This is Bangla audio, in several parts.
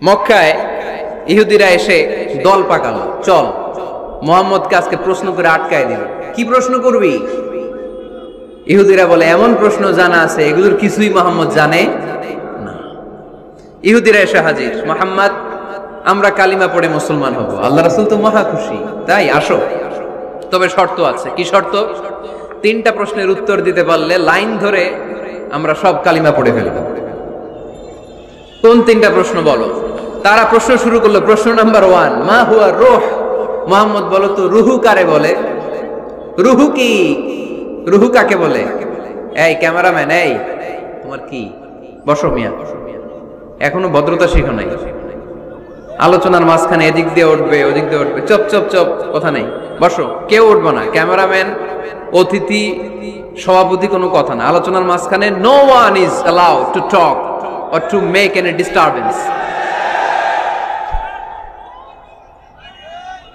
মক্কায় ইহুদিরা এসে দল পাকালো, চল মুহাম্মদকে আজকে প্রশ্ন করে আটকায় দিল। কি প্রশ্ন করবি? ইহুদিরা বলে এমন প্রশ্ন জানা আছে এগুলোর কিছুই মুহাম্মদ জানে না। ইহুদিরা এসে হাজির, মুহাম্মদ আমরা কালিমা পড়ে মুসলমান হব। আল্লাহ রাসূল তো মহা খুশি, তাই আসো, তবে শর্ত আছে। কি শর্ত? 3টা প্রশ্নের উত্তর দিতে পারলে লাইন ধরে আমরা সব কালিমা পড়ে ফেলব। কোন 3টা প্রশ্ন বলো? তারা প্রশ্ন শুরু করলো। প্রশ্ন নাম্বার 1, মা হুয়া রূহ। মুহাম্মদ বলো তো রুহু কারে বলে? রুহু কি? রুহু কাকে বলে? এই ক্যামেরাম্যান, এই তোমার কি? বসো মিয়া, এখনো ভদ্রতা শিখো নাই। আলোচনার মাঝখানে এদিক দিয়ে উঠবে ওদিক দিয়ে উঠবে, চপ চপ চপ, কথা নেই, বসো। কেউ উঠবে না, ক্যামেরাম্যান, অতিথি, সভাপতি, কোনো কথা না। আলোচনার মাঝখানে no one is allowed to talk or to make any disturbance.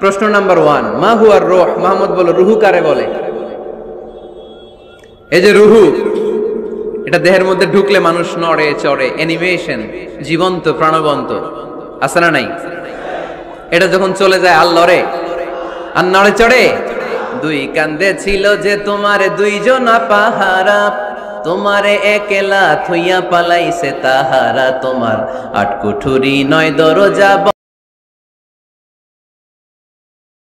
প্রশ্ন নাম্বার 1, মা হুয়া রূহ। মুহাম্মদ বলো রুহু কারে বলে? এই যে রুহু, এটা দেহের মধ্যে ঢুকলে মানুষ নড়ে চড়ে, অ্যানিমেশন, জীবন্ত প্রাণবন্ত, আছে না নাই? এটা যখন চলে যায় আর লড়ে আর নড়ে চড়ে। 2 কান্দে ছিল যে তোমারে 2 জনা পাহারা, তোমারে একলা থইয়া পালাইছে তাহারা, তোমার 8 কুঠুরি 9 দরজা।